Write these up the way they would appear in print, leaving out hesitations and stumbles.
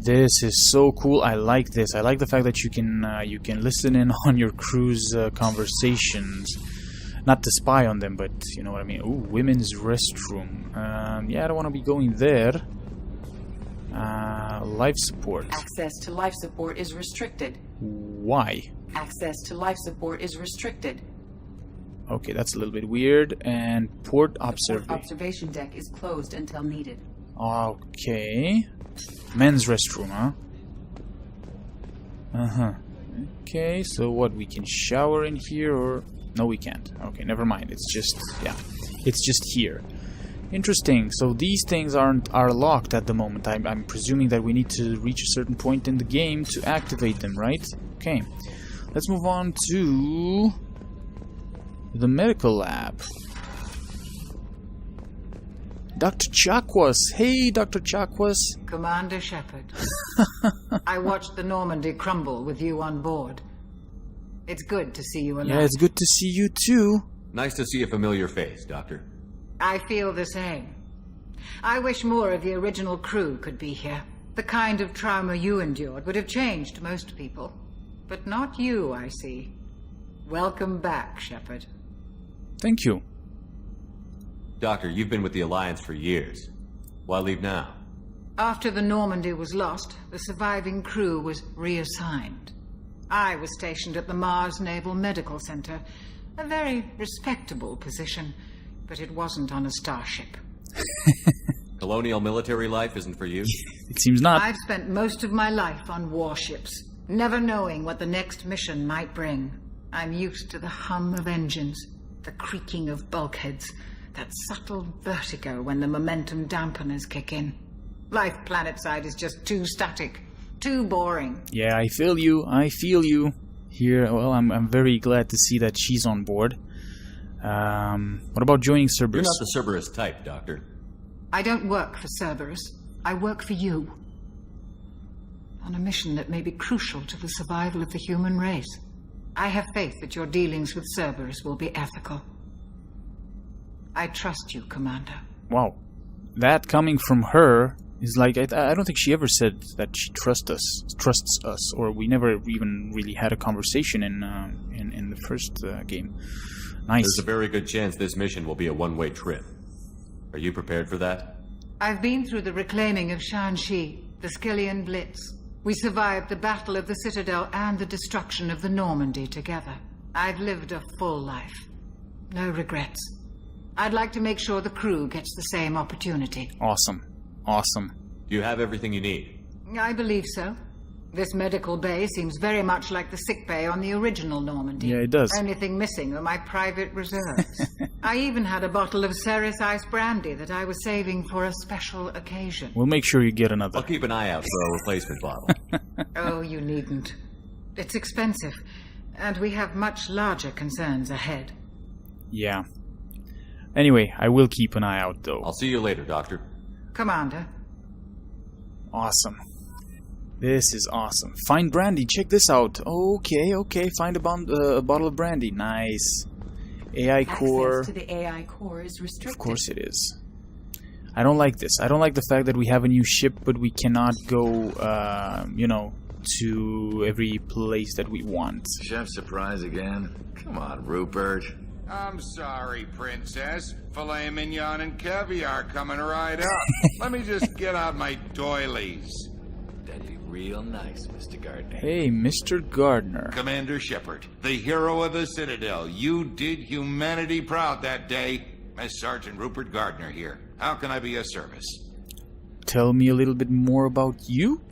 This is so cool. I like this. I like the fact that you can listen in on your crew's conversations. Not to spy on them, but you know what I mean. Ooh, women's restroom. Yeah, I don't want to be going there. Life support. Access to life support is restricted. Why? Access to life support is restricted. Okay, that's a little bit weird. And port The observation. observation deck is closed until needed. Okay. Men's restroom, huh? Uh-huh. Okay, so what? We can shower in here or... No, we can't. Okay, never mind. It's just... Yeah. It's just here. Interesting. So these things are locked at the moment. I'm presuming that we need to reach a certain point in the game to activate them, right? Okay. Let's move on to... the medical lab. Dr. Chakwas. Hey, Dr. Chakwas. Commander Shepard. I watched the Normandy crumble with you on board. It's good to see you alive. Yeah, it's good to see you too. Nice to see a familiar face, Doctor. I feel the same. I wish more of the original crew could be here. The kind of trauma you endured would have changed most people. But not you, I see. Welcome back, Shepard. Thank you. Doctor, you've been with the Alliance for years. Why leave now? After the Normandy was lost, the surviving crew was reassigned. I was stationed at the Mars Naval Medical Center, a very respectable position, but it wasn't on a starship. Colonial military life isn't for you? It seems not. I've spent most of my life on warships, never knowing what the next mission might bring. I'm used to the hum of engines, the creaking of bulkheads, that subtle vertigo when the momentum dampeners kick in. Life planetside is just too static, too boring. Yeah, I feel you. I feel you. Here, well, I'm very glad to see that she's on board. What about joining Cerberus? You're not the Cerberus type, Doctor. I don't work for Cerberus. I work for you. On a mission that may be crucial to the survival of the human race. I have faith that your dealings with Cerberus will be ethical. I trust you, Commander. Wow. That coming from her is like... I don't think she ever said that she trusts us, or we never even really had a conversation in the first game. Nice. There's a very good chance this mission will be a one-way trip. Are you prepared for that? I've been through the reclaiming of Shanxi, the Skillian Blitz. We survived the Battle of the Citadel and the destruction of the Normandy together. I've lived a full life. No regrets. I'd like to make sure the crew gets the same opportunity. Awesome. Awesome. Do you have everything you need? I believe so. This medical bay seems very much like the sick bay on the original Normandy. Yeah, it does. Only thing missing are my private reserves. I even had a bottle of Ceres Ice Brandy that I was saving for a special occasion. We'll make sure you get another. I'll keep an eye out for a replacement bottle. Oh, you needn't. It's expensive, and we have much larger concerns ahead. Yeah. Anyway, I will keep an eye out, though. I'll see you later, Doctor. Commander. Awesome. This is awesome. Find brandy. Check this out. Okay. Find a bottle of brandy. Nice. AI core. Access to the AI core is restricted. Of course it is. I don't like this. I don't like the fact that we have a new ship, but we cannot go, to every place that we want. Chef surprise again? Come on, Rupert. I'm sorry, Princess. Filet mignon and caviar coming right up. Let me just get out my doilies. That'd be real nice, Mr. Gardner. Hey, Mr. Gardner. Commander Shepard, the hero of the Citadel. You did humanity proud that day. Master Sergeant Rupert Gardner here. How can I be of service? Tell me a little bit more about you?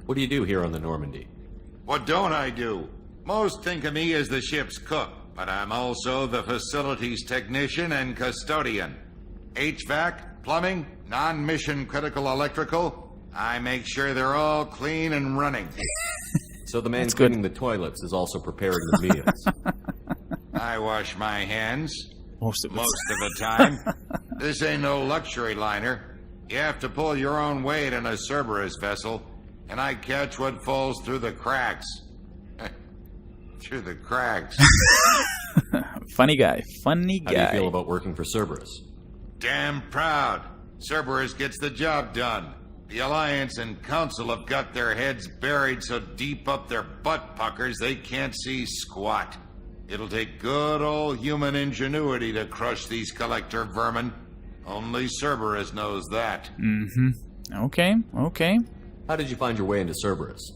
What do you do here on the Normandy? What don't I do? Most think of me as the ship's cook, but I'm also the facilities technician and custodian. HVAC, plumbing, non-mission critical electrical. I make sure they're all clean and running. So the man cleaning the toilets is also preparing the meals. I wash my hands. Most of the time. This ain't no luxury liner. You have to pull your own weight in a Cerberus vessel, and I catch what falls through the cracks. Through the cracks. Funny guy. Funny guy. How do you feel about working for Cerberus? Damn proud. Cerberus gets the job done. The Alliance and Council have got their heads buried so deep up their butt puckers they can't see squat. It'll take good old human ingenuity to crush these collector vermin. Only Cerberus knows that. Okay, okay. How did you find your way into Cerberus?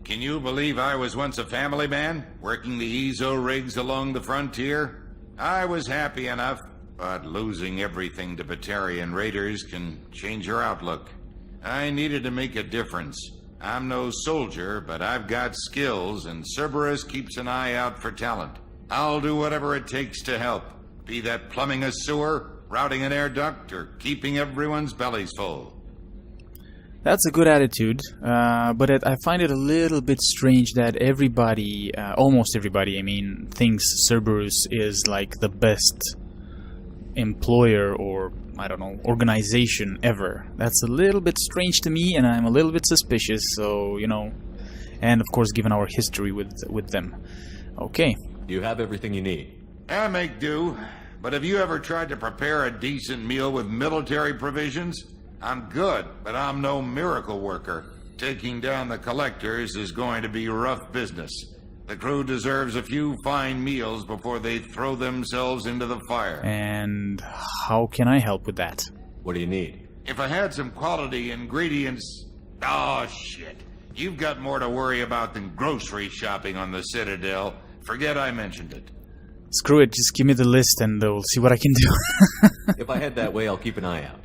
Can you believe I was once a family man, working the EZO rigs along the frontier? I was happy enough, but losing everything to Batarian raiders can change your outlook. I needed to make a difference. I'm no soldier, but I've got skills, and Cerberus keeps an eye out for talent. I'll do whatever it takes to help, be that plumbing a sewer, routing an air duct, or keeping everyone's bellies full. That's a good attitude, but I find it a little bit strange that everybody, almost everybody, I mean, thinks Cerberus is like the best employer or, I don't know, organization ever. That's a little bit strange to me, and I'm a little bit suspicious, so, you know, and of course given our history with them. Okay. You have everything you need. I make do, but have you ever tried to prepare a decent meal with military provisions? I'm good, but I'm no miracle worker. Taking down the collectors is going to be rough business. The crew deserves a few fine meals before they throw themselves into the fire. And how can I help with that? What do you need? If I had some quality ingredients... Oh, shit. You've got more to worry about than grocery shopping on the Citadel. Forget I mentioned it. Screw it, just give me the list and we'll see what I can do. If I head that way, I'll keep an eye out.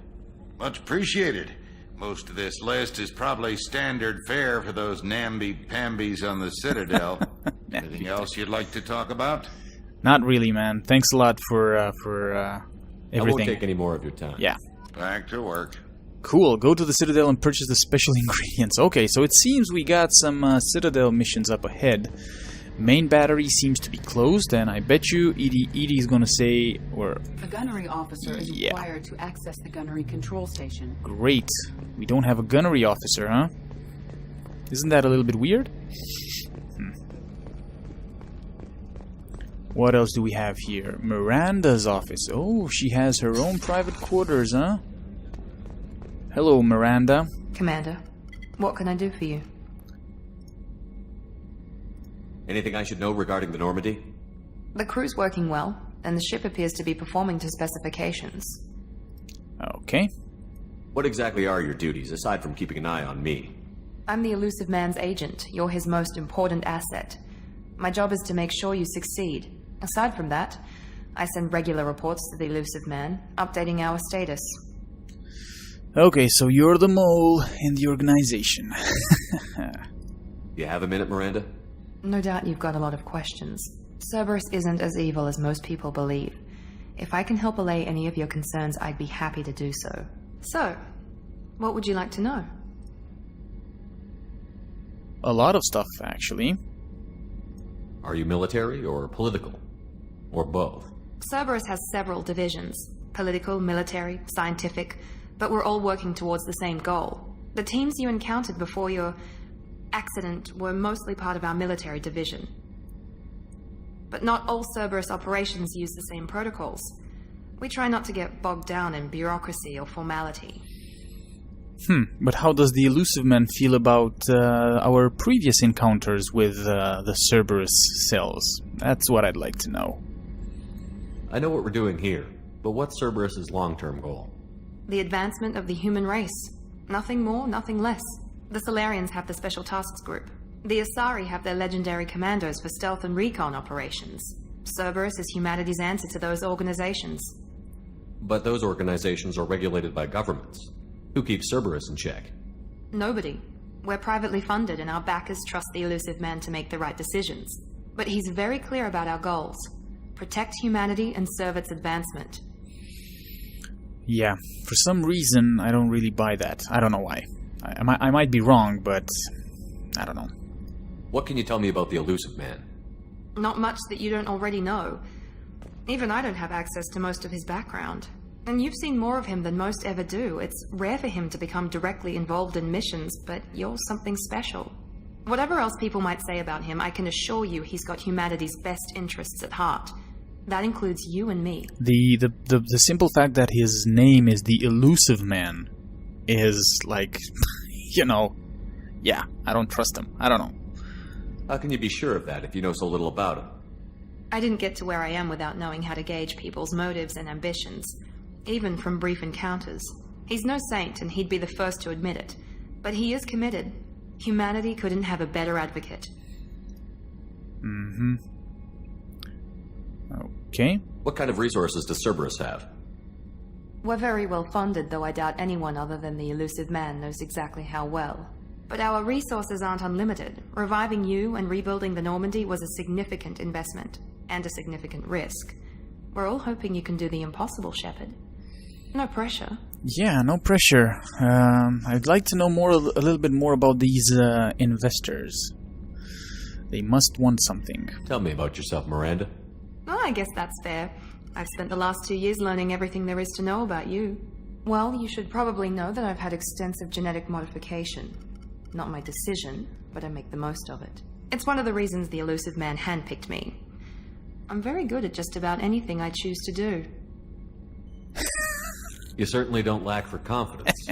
Much appreciated. Most of this list is probably standard fare for those namby-pambies on the Citadel. Anything else you'd like to talk about? Not really, man. Thanks a lot for everything. I won't take any more of your time. Yeah. Back to work. Cool. Go to the Citadel and purchase the special ingredients. Okay, so it seems we got some Citadel missions up ahead. Main battery seems to be closed, and I bet you Edie's gonna say, or... A gunnery officer is Yeah. required to access the gunnery control station. Great. We don't have a gunnery officer, huh? Isn't that a little bit weird? What else do we have here? Miranda's office. Oh, she has her own private quarters, huh? Hello, Miranda. Commander, what can I do for you? Anything I should know regarding the Normandy? The crew's working well, and the ship appears to be performing to specifications. Okay. What exactly are your duties, aside from keeping an eye on me? I'm the elusive man's agent. You're his most important asset. My job is to make sure you succeed. Aside from that, I send regular reports to the elusive man, updating our status. Okay, so you're the mole in the organization. You have a minute, Miranda? No doubt you've got a lot of questions. Cerberus isn't as evil as most people believe. If I can help allay any of your concerns, I'd be happy to do so. So, what would you like to know? A lot of stuff, actually. Are you military or political? Or both? Cerberus has several divisions. Political, military, scientific, but we're all working towards the same goal. The teams you encountered before your accident were mostly part of our military division. But not all Cerberus operations use the same protocols. We try not to get bogged down in bureaucracy or formality. But how does the elusive man feel about our previous encounters with the Cerberus cells? That's what I'd like to know. I know what we're doing here, but what's Cerberus's long-term goal? The advancement of the human race. Nothing more, nothing less. The Solarians have the Special Tasks Group. The Asari have their legendary commandos for stealth and recon operations. Cerberus is humanity's answer to those organizations. But those organizations are regulated by governments. Who keeps Cerberus in check? Nobody. We're privately funded and our backers trust the elusive man to make the right decisions. But he's very clear about our goals. Protect humanity and serve its advancement. Yeah, for some reason I don't really buy that. I don't know why. I might be wrong, but I don't know. What can you tell me about the elusive man? Not much that you don't already know. Even I don't have access to most of his background. And you've seen more of him than most ever do. It's rare for him to become directly involved in missions, but you're something special. Whatever else people might say about him, I can assure you he's got humanity's best interests at heart. That includes you and me. The simple fact that his name is the elusive man is like you know, yeah, I don't trust him. I don't know. How can you be sure of that if you know so little about him? I didn't get to where I am without knowing how to gauge people's motives and ambitions, even from brief encounters. He's no saint, and he'd be the first to admit it. But he is committed. Humanity couldn't have a better advocate. Mm-hmm. Okay. What kind of resources does Cerberus have? We're very well funded, though I doubt anyone other than the elusive man knows exactly how well. But our resources aren't unlimited. Reviving you and rebuilding the Normandy was a significant investment, and a significant risk. We're all hoping you can do the impossible, Shepard. No pressure. Yeah, no pressure. I'd like to know a little bit more about these investors. They must want something. Tell me about yourself, Miranda. Well, I guess that's fair. I've spent the last 2 years learning everything there is to know about you. Well, you should probably know that I've had extensive genetic modification. Not my decision, but I make the most of it. It's one of the reasons the elusive man handpicked me. I'm very good at just about anything I choose to do. You certainly don't lack for confidence.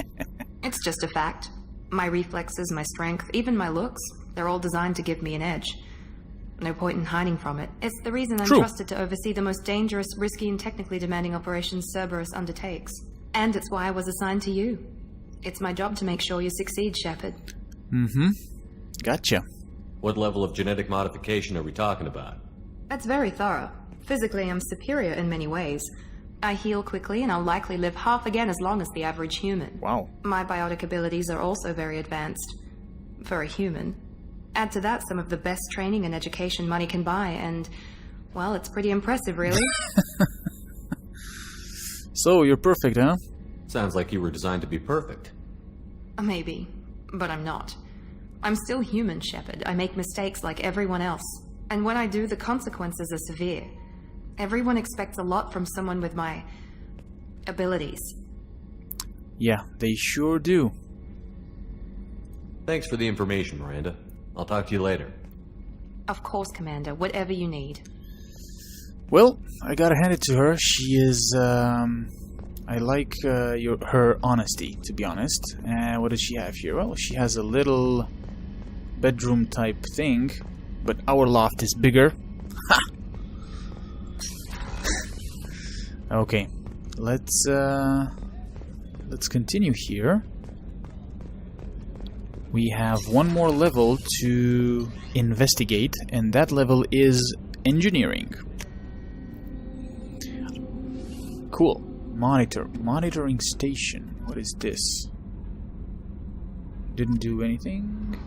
It's just a fact. My reflexes, my strength, even my looks, they're all designed to give me an edge. No point in hiding from it. It's the reason I'm trusted to oversee the most dangerous, risky, and technically demanding operations Cerberus undertakes. And it's why I was assigned to you. It's my job to make sure you succeed, Shepard. Mm-hmm. Gotcha. What level of genetic modification are we talking about? That's very thorough. Physically, I'm superior in many ways. I heal quickly, and I'll likely live half again as long as the average human. Wow. My biotic abilities are also very advanced. For a human. Add to that some of the best training and education money can buy, and, well, it's pretty impressive, really. So, you're perfect, huh? Sounds like you were designed to be perfect. Maybe, but I'm not. I'm still human, Shepard. I make mistakes like everyone else. And when I do, the consequences are severe. Everyone expects a lot from someone with my abilities. Yeah, they sure do. Thanks for the information, Miranda. I'll talk to you later. Of course, Commander. Whatever you need. Well, I gotta hand it to her. She is, I like her honesty, to be honest. What does she have here? Well, she has a little bedroom type thing, but our loft is bigger. Ha! Okay, let's continue here. We have one more level to investigate, and that level is engineering. Cool. Monitoring station. What is this? Didn't do anything.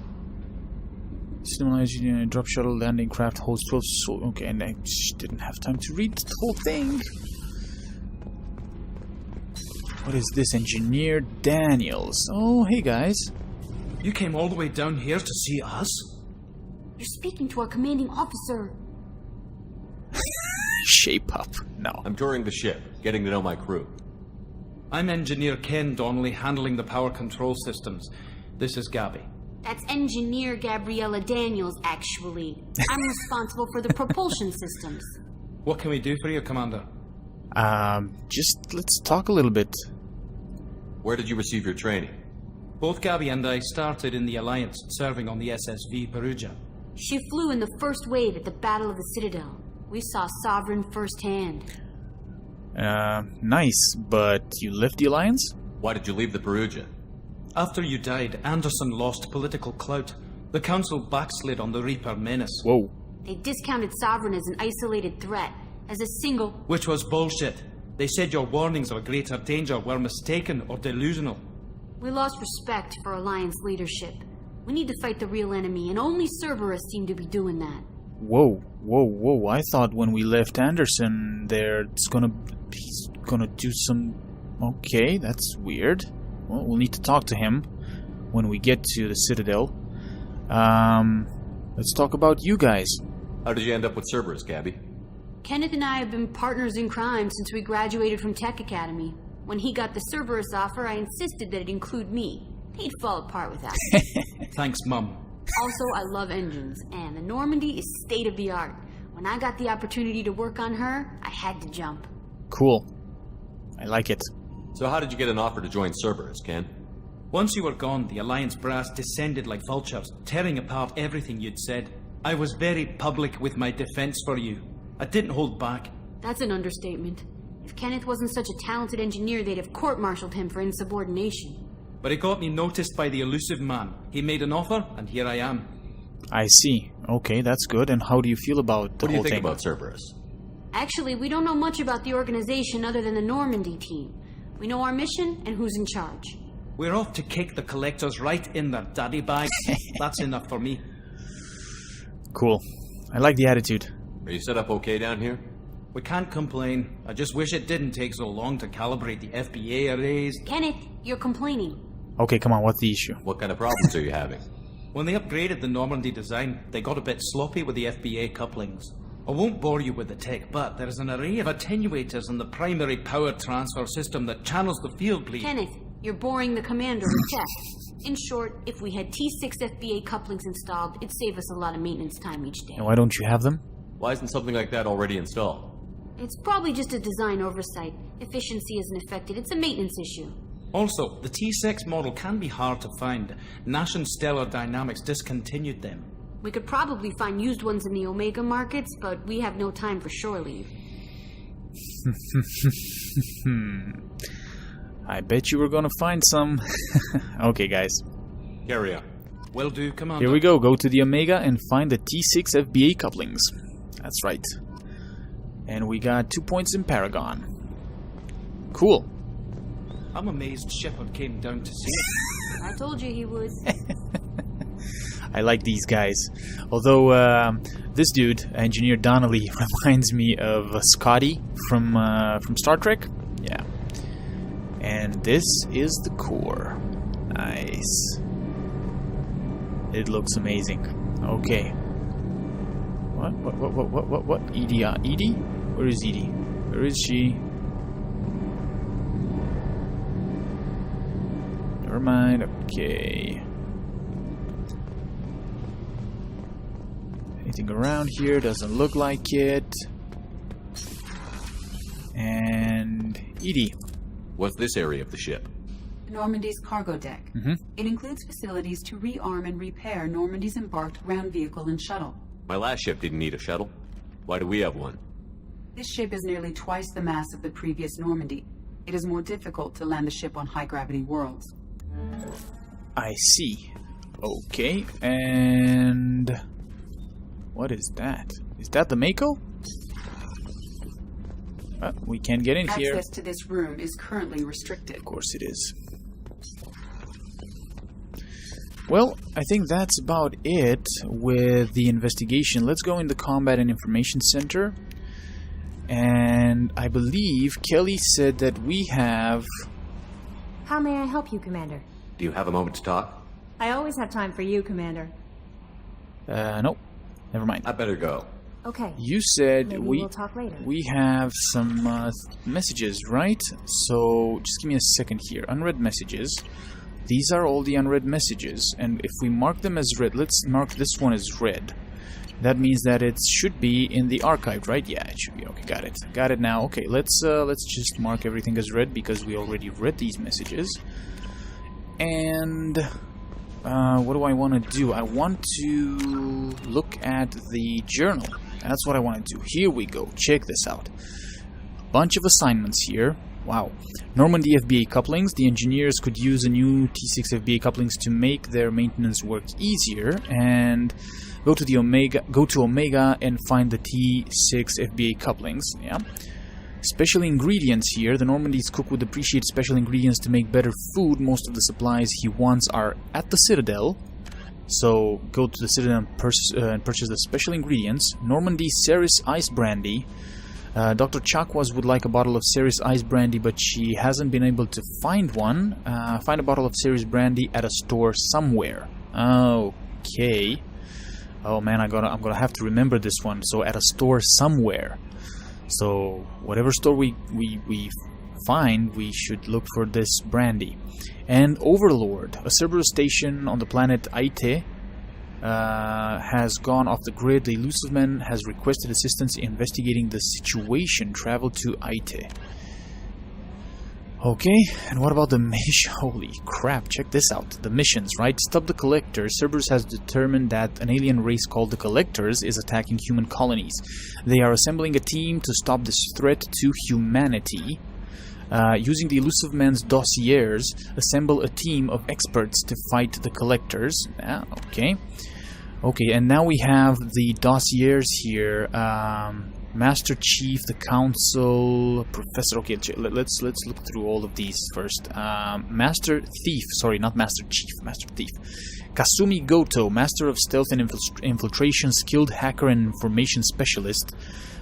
Stimulation, drop shuttle, landing craft, holds 12. So, okay, and I just didn't have time to read the whole thing. What is this? Engineer Daniels. Oh, hey guys. You came all the way down here to see us? You're speaking to our commanding officer. Shape up. No. I'm touring the ship, getting to know my crew. I'm Engineer Ken Donnelly, handling the power control systems. This is Gabby. That's Engineer Gabriela Daniels, actually. I'm responsible for the propulsion systems. What can we do for you, Commander? Just let's talk a little bit. Where did you receive your training? Both Gabby and I started in the Alliance, serving on the SSV Perugia. She flew in the first wave at the Battle of the Citadel. We saw Sovereign firsthand. Nice, but you left the Alliance? Why did you leave the Perugia? After you died, Anderson lost political clout. The Council backslid on the Reaper menace. Whoa. They discounted Sovereign as an isolated threat, as a single... Which was bullshit. They said your warnings of a greater danger were mistaken or delusional. We lost respect for Alliance leadership. We need to fight the real enemy, and only Cerberus seemed to be doing that. Whoa, whoa, whoa. I thought when we left Anderson there, he's gonna do some... Okay, that's weird. Well, we'll need to talk to him when we get to the Citadel. Let's talk about you guys. How did you end up with Cerberus, Gabby? Kenneth and I have been partners in crime since we graduated from Tech Academy. When he got the Cerberus offer, I insisted that it include me. He'd fall apart without me. Thanks, Mum. Also, I love engines, and the Normandy is state-of-the-art. When I got the opportunity to work on her, I had to jump. Cool. I like it. So how did you get an offer to join Cerberus, Ken? Once you were gone, the Alliance brass descended like vultures, tearing apart everything you'd said. I was very public with my defense for you. I didn't hold back. That's an understatement. If Kenneth wasn't such a talented engineer, they'd have court-martialed him for insubordination. But it got me noticed by the elusive man. He made an offer, and here I am. I see. Okay, that's good. And how do you feel about the What do whole you think thing? about Cerberus? Actually, we don't know much about the organization other than the Normandy team. We know our mission and who's in charge. We're off to kick the collectors right in their daddy bags. That's enough for me. Cool. I like the attitude. Are you set up okay down here? We can't complain. I just wish it didn't take so long to calibrate the FBA arrays. Kenneth, you're complaining. Okay, come on, what's the issue? What kind of problems are you having? When they upgraded the Normandy design, they got a bit sloppy with the FBA couplings. I won't bore you with the tech, but there is an array of attenuators in the primary power transfer system that channels the field bleed. Kenneth, you're boring the commander with tech. In short, if we had T6 FBA couplings installed, it'd save us a lot of maintenance time each day. And why don't you have them? Why isn't something like that already installed? It's probably just a design oversight. Efficiency isn't affected. It's a maintenance issue. Also, the T6 model can be hard to find. Nash and Stellar Dynamics discontinued them. We could probably find used ones in the Omega markets, but we have no time for shore leave. I bet you were gonna find some. Okay, guys. Carry on. Will do, Commander. Here we go. Go to the Omega and find the T6 FBA couplings. That's right. And we got 2 points in Paragon. Cool. I'm amazed Shepard came down to see it. I told you he would. I like these guys. Although this dude, Engineer Donnelly, reminds me of Scotty from Star Trek. Yeah. And this is the core. Nice. It looks amazing. Okay. What? Edie? Edie? Where is Edie? Where is she? Never mind. Okay. Anything around here? Doesn't look like it. And Edie. What's this area of the ship? Normandy's cargo deck. It includes facilities to rearm and repair Normandy's embarked ground vehicle and shuttle. My last ship didn't need a shuttle. Why do we have one? This ship is nearly twice the mass of the previous Normandy. It is more difficult to land the ship on high-gravity worlds. I see. Okay, and what is that? Is that the Mako? We can't get in here. Access to this room is currently restricted. Of course it is. Well, I think that's about it with the investigation. Let's go in the Combat and Information Center. And I believe Kelly said that we have... How may I help you, Commander? Do you have a moment to talk? I always have time for you, Commander. Nope. Never mind. I better go. Okay. You said Maybe we'll talk later. we have some messages, right? So just give me a second here. Unread messages. These are all the unread messages, and if we mark them as red, let's mark this one as red. That means that it should be in the archive, right? Yeah, it should be. Okay, got it. Got it now. Okay, let's just mark everything as red because we already read these messages. And what do I want to do? I want to look at the journal. That's what I want to do. Here we go. Check this out. Bunch of assignments here. Wow. Normandy FBA couplings. The engineers could use a new T6 FBA couplings to make their maintenance work easier. And go to Omega and find the T6 FBA couplings. Yeah. Special ingredients here. The Normandy's cook would appreciate special ingredients to make better food. Most of the supplies he wants are at the Citadel. So go to the Citadel and purchase the special ingredients. Normandy Ceres Ice Brandy. Dr. Chakwas would like a bottle of Ceres Ice Brandy, but she hasn't been able to find one. Find a bottle of Ceres Brandy at a store somewhere. Okay. Oh man, I'm gonna have to remember this one. So at a store somewhere. So whatever store we find, we should look for this brandy. And Overlord, a Cerberus station on the planet Aite, has gone off the grid. The elusive man has requested assistance in investigating the situation. Travel to Aite. Okay, and what about the mission? Holy crap, check this out. The missions, right? Stop the Collectors. Cerberus has determined that an alien race called the Collectors is attacking human colonies. They are assembling a team to stop this threat to humanity. Using the Elusive Man's dossiers, assemble a team of experts to fight the Collectors. Okay. Okay, and now we have the dossiers here. Master Chief, the Council, Professor. Okay, let's look through all of these first. Master Thief, sorry, not Master Chief, Master Thief. Kasumi Goto, Master of Stealth and Infiltration, skilled hacker and information specialist.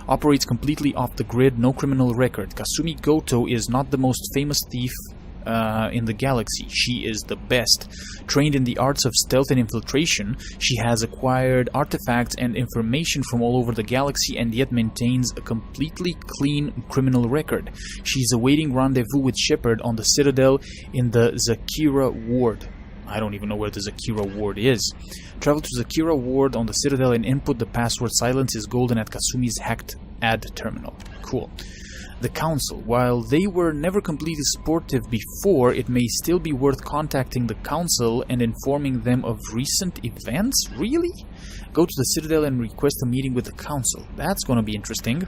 Operates completely off the grid, no criminal record. Kasumi Goto is not the most famous thief in the galaxy. She is the best. Trained in the arts of stealth and infiltration, she has acquired artifacts and information from all over the galaxy and yet maintains a completely clean criminal record. She is awaiting rendezvous with Shepard on the Citadel in the Zakira Ward. I don't even know where the Zakira Ward is. Travel to Zakira Ward on the Citadel and input the password Silence is Golden at Kasumi's hacked ad terminal. Cool. The Council. While they were never completely supportive before, it may still be worth contacting the Council and informing them of recent events? Really? Go to the Citadel and request a meeting with the Council. That's going to be interesting.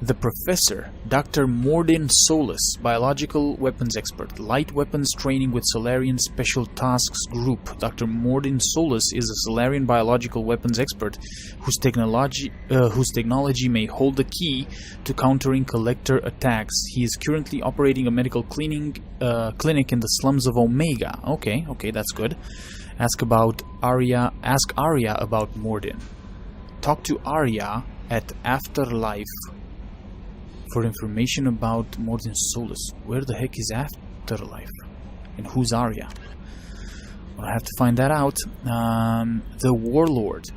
The Professor, Dr. Mordin Solus, biological weapons expert, light weapons training with Solarian Special Tasks Group. Dr. Mordin Solus is a Solarian biological weapons expert whose technology may hold the key to countering Collector attacks. He is currently operating a medical clinic in the slums of Omega. Okay, that's good. Ask Arya about Mordin. Talk to Arya at Afterlife for information about Mordin Solus. Where the heck is Afterlife? And who's Arya? Well, I have to find that out. The Warlord,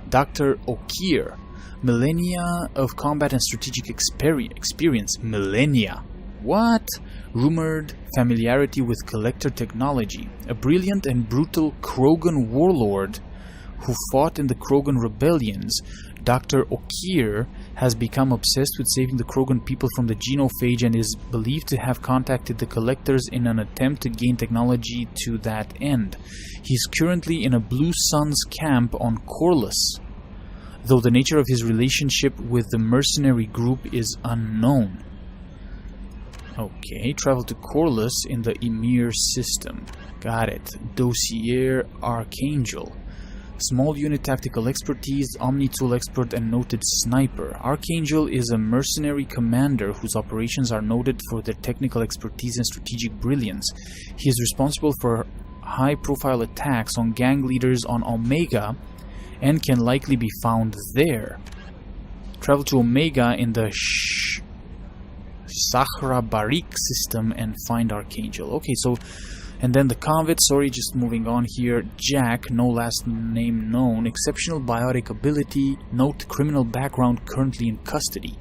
Dr. Okir, millennia of combat and strategic experience. Millennia. What? Rumored familiarity with Collector technology. A brilliant and brutal Krogan warlord who fought in the Krogan rebellions. Dr. Okir has become obsessed with saving the Krogan people from the genophage and is believed to have contacted the Collectors in an attempt to gain technology to that end. He is currently in a Blue Suns camp on Corlus, though the nature of his relationship with the mercenary group is unknown. Okay, travel to Corlus in the Emir system. Got it. Dossier Archangel. Small unit tactical expertise, omni-tool expert, and noted sniper. Archangel is a mercenary commander whose operations are noted for their technical expertise and strategic brilliance. He is responsible for high-profile attacks on gang leaders on Omega and can likely be found there. Travel to Omega in the Sahra Barik system and find Archangel. Okay, so... And then the convict, sorry, just moving on here. Jack, no last name known. Exceptional biotic ability. Note criminal background currently in custody.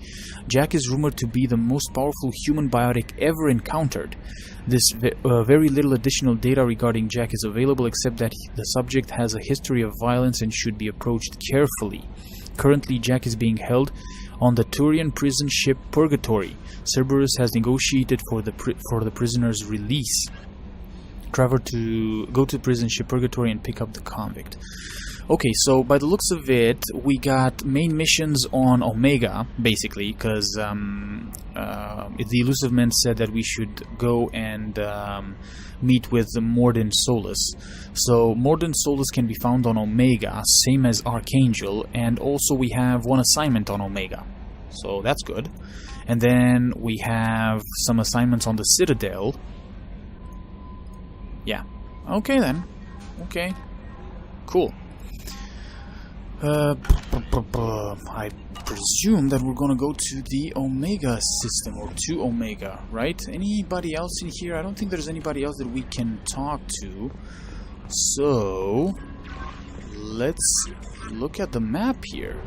Jack is rumored to be the most powerful human biotic ever encountered. This very little additional data regarding Jack is available, except that the subject has a history of violence and should be approached carefully. Currently, Jack is being held on the Turian prison ship Purgatory. Cerberus has negotiated for the prisoner's release. Go to prison ship Purgatory and pick up the convict. Okay, so by the looks of it, we got main missions on Omega, basically, because the Elusive Men said that we should go and meet with the Mordin Solus. So Mordin Solus can be found on Omega, same as Archangel, and also we have one assignment on Omega. So that's good. And then we have some assignments on the Citadel. Yeah. Okay then. Okay. Cool. I presume that we're gonna go to the Omega system, or to Omega, right? Anybody else in here? I don't think there's anybody else that we can talk to. So, let's look at the map here.